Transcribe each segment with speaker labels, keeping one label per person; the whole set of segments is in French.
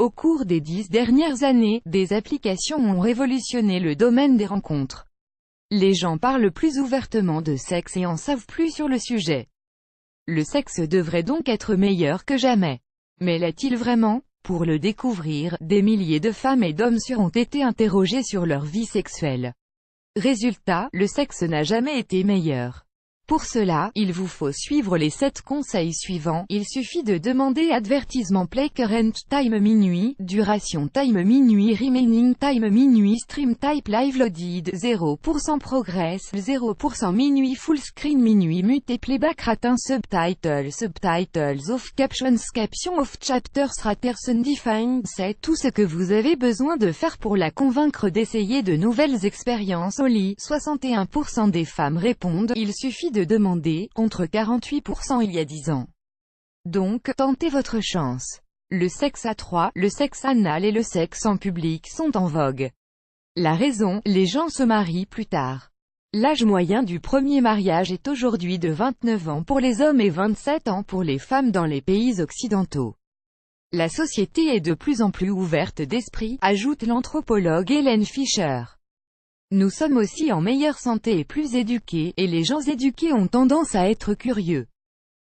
Speaker 1: Au cours des 10 dernières années, des applications ont révolutionné le domaine des rencontres. Les gens parlent plus ouvertement de sexe et en savent plus sur le sujet. Le sexe devrait donc être meilleur que jamais. Mais l'est-il vraiment? Pour le découvrir, des milliers de femmes et d'hommes ont été interrogés sur leur vie sexuelle. Résultat, le sexe n'a jamais été meilleur. Pour cela, il vous faut suivre les 7 conseils suivants. Il suffit de demander advertisement play current time minuit, duration time minuit, remaining time minuit, stream type live loaded 0% progress 0% minuit, full screen minuit, mute playback ratin, subtitles off, captions off, chapters raters undefined. C'est tout ce que vous avez besoin de faire pour la convaincre d'essayer de nouvelles expériences au lit. 61% des femmes répondent, il suffit de demander, contre 48% il y a 10 ans. Donc, tentez votre chance. Le sexe à 3, le sexe anal et le sexe en public sont en vogue. La raison, les gens se marient plus tard. L'âge moyen du premier mariage est aujourd'hui de 29 ans pour les hommes et 27 ans pour les femmes dans les pays occidentaux. La société est de plus en plus ouverte d'esprit, ajoute l'anthropologue Hélène Fischer. Nous sommes aussi en meilleure santé et plus éduqués, et les gens éduqués ont tendance à être curieux.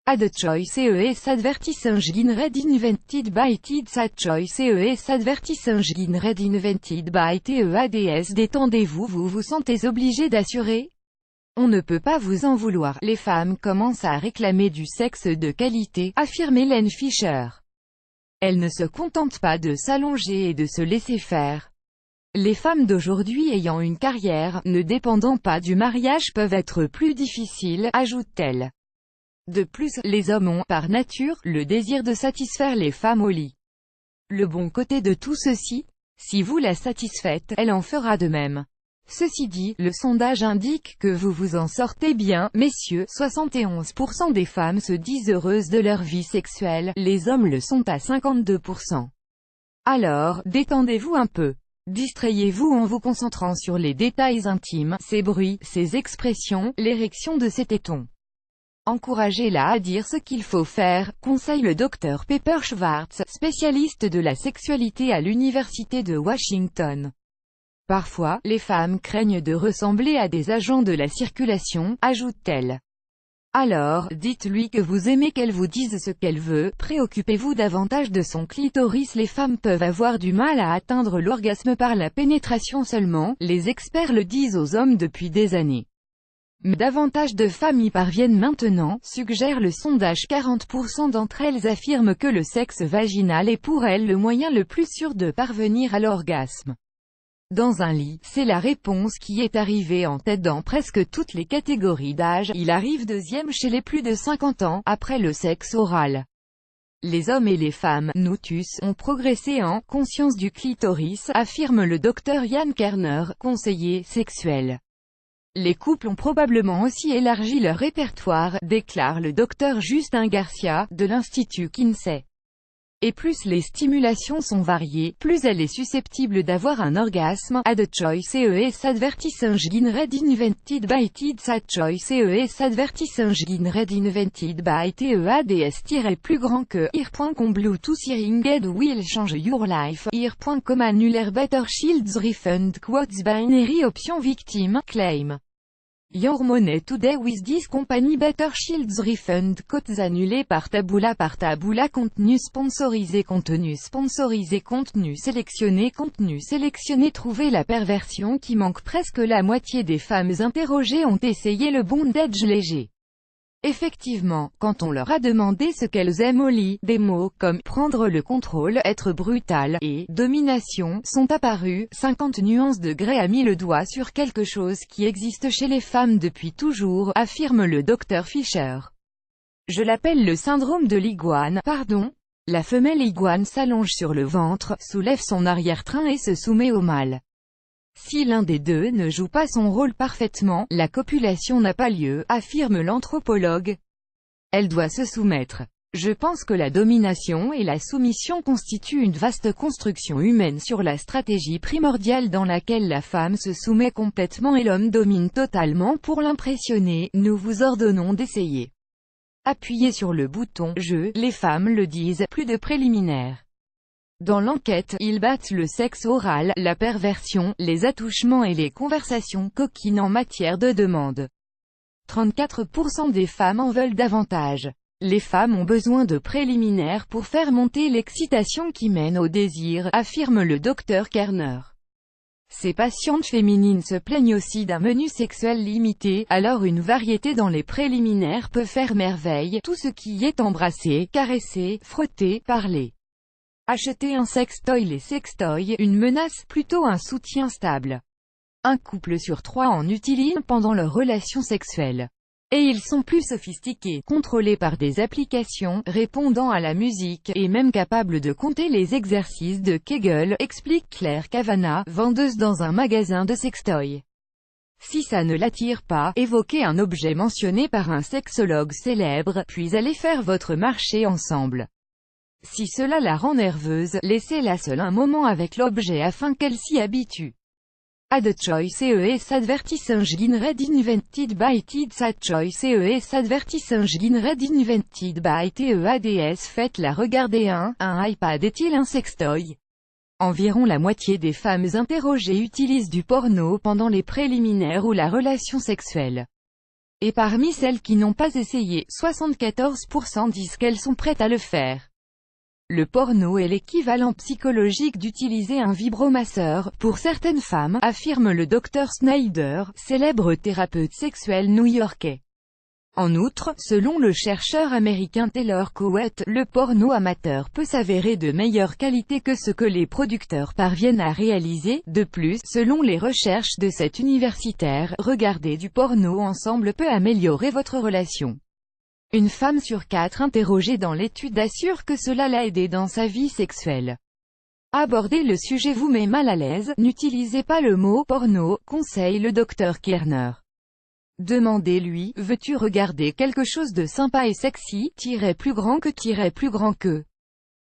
Speaker 1: Ad choice ES advertising red invented by TEDS Ad choice ES advertising red invented by TEADS. Détendez-vous, vous vous sentez obligé d'assurer? On ne peut pas vous en vouloir. Les femmes commencent à réclamer du sexe de qualité, affirme Hélène Fischer. Elles ne se contentent pas de s'allonger et de se laisser faire. Les femmes d'aujourd'hui ayant une carrière, ne dépendant pas du mariage peuvent être plus difficiles, ajoute-t-elle. De plus, les hommes ont, par nature, le désir de satisfaire les femmes au lit. Le bon côté de tout ceci, si vous la satisfaites, elle en fera de même. Ceci dit, le sondage indique que vous vous en sortez bien, messieurs. 71% des femmes se disent heureuses de leur vie sexuelle, les hommes le sont à 52%. Alors, détendez-vous un peu. Distrayez-vous en vous concentrant sur les détails intimes, ses bruits, ses expressions, l'érection de ses tétons. Encouragez-la à dire ce qu'il faut faire, conseille le Dr Pepper Schwartz, spécialiste de la sexualité à l'Université de Washington. Parfois, les femmes craignent de ressembler à des agents de la circulation, ajoute-t-elle. Alors, dites-lui que vous aimez qu'elle vous dise ce qu'elle veut, préoccupez-vous davantage de son clitoris. Les femmes peuvent avoir du mal à atteindre l'orgasme par la pénétration seulement, les experts le disent aux hommes depuis des années. Mais davantage de femmes y parviennent maintenant, suggère le sondage. 40% d'entre elles affirment que le sexe vaginal est pour elles le moyen le plus sûr de parvenir à l'orgasme. Dans un lit, c'est la réponse qui est arrivée en tête dans presque toutes les catégories d'âge. Il arrive deuxième chez les plus de 50 ans, après le sexe oral. Les hommes et les femmes, nous tous, ont progressé en conscience du clitoris, affirme le docteur Ian Kerner, conseiller sexuel. Les couples ont probablement aussi élargi leur répertoire, déclare le docteur Justin Garcia, de l'Institut Kinsey. Et plus les stimulations sont variées, plus elle est susceptible d'avoir un orgasme. Ad choice ES advertising red invented by TEDS Ad choice ES advertising red invented by TEADS plus grand que ear.com Bluetooth hearing aid will change your life. Ear.com annulaire Better Shields refund quotes binary option victim claim. Your money today with this company. Better Shields refund quotes annulés par Taboola contenu sponsorisé contenu sélectionné trouvez la perversion qui manque. Presque la moitié des femmes interrogées ont essayé le bondage léger. Effectivement, quand on leur a demandé ce qu'elles aiment au lit, des mots comme « prendre le contrôle »,« être brutal » et « domination » sont apparus. 50 nuances de Grey a mis le doigt sur quelque chose qui existe chez les femmes depuis toujours, affirme le docteur Fischer. Je l'appelle le syndrome de l'iguane, pardon. La femelle iguane s'allonge sur le ventre, soulève son arrière-train et se soumet au mâle. Si l'un des deux ne joue pas son rôle parfaitement, la copulation n'a pas lieu, affirme l'anthropologue. Elle doit se soumettre. Je pense que la domination et la soumission constituent une vaste construction humaine sur la stratégie primordiale dans laquelle la femme se soumet complètement et l'homme domine totalement. Pour l'impressionner, nous vous ordonnons d'essayer. Appuyez sur le bouton « Je », les femmes le disent, plus de préliminaires. Dans l'enquête, ils battent le sexe oral, la perversion, les attouchements et les conversations coquines en matière de demande. 34% des femmes en veulent davantage. Les femmes ont besoin de préliminaires pour faire monter l'excitation qui mène au désir, affirme le docteur Kerner. Ces patientes féminines se plaignent aussi d'un menu sexuel limité, alors une variété dans les préliminaires peut faire merveille, tout ce qui est embrassé, caressé, frotté, parlé. Acheter un sextoy. Les sextoys, une menace, plutôt un soutien stable. Un couple sur 3 en utilise pendant leur relation sexuelle. Et ils sont plus sophistiqués, contrôlés par des applications, répondant à la musique, et même capables de compter les exercices de Kegel, explique Claire Cavana, vendeuse dans un magasin de sextoys. Si ça ne l'attire pas, évoquez un objet mentionné par un sexologue célèbre, puis allez faire votre marché ensemble. Si cela la rend nerveuse, laissez-la seule un moment avec l'objet afin qu'elle s'y habitue. Ad choice CES advertising read invented by Tids. Ad choice CES advertising read invented by TEADS. Faites-la regarder. Un iPad est-il un sextoy? Environ la moitié des femmes interrogées utilisent du porno pendant les préliminaires ou la relation sexuelle. Et parmi celles qui n'ont pas essayé, 74% disent qu'elles sont prêtes à le faire. Le porno est l'équivalent psychologique d'utiliser un vibromasseur, pour certaines femmes, affirme le Dr Snyder, célèbre thérapeute sexuel new-yorkais. En outre, selon le chercheur américain Taylor Cowett, le porno amateur peut s'avérer de meilleure qualité que ce que les producteurs parviennent à réaliser. De plus, selon les recherches de cet universitaire, regarder du porno ensemble peut améliorer votre relation. Une femme sur 4 interrogée dans l'étude assure que cela l'a aidé dans sa vie sexuelle. Aborder le sujet vous met mal à l'aise, n'utilisez pas le mot « porno », conseille le docteur Kerner. Demandez-lui « Veux-tu regarder quelque chose de sympa et sexy, plus grand que, plus grand que ».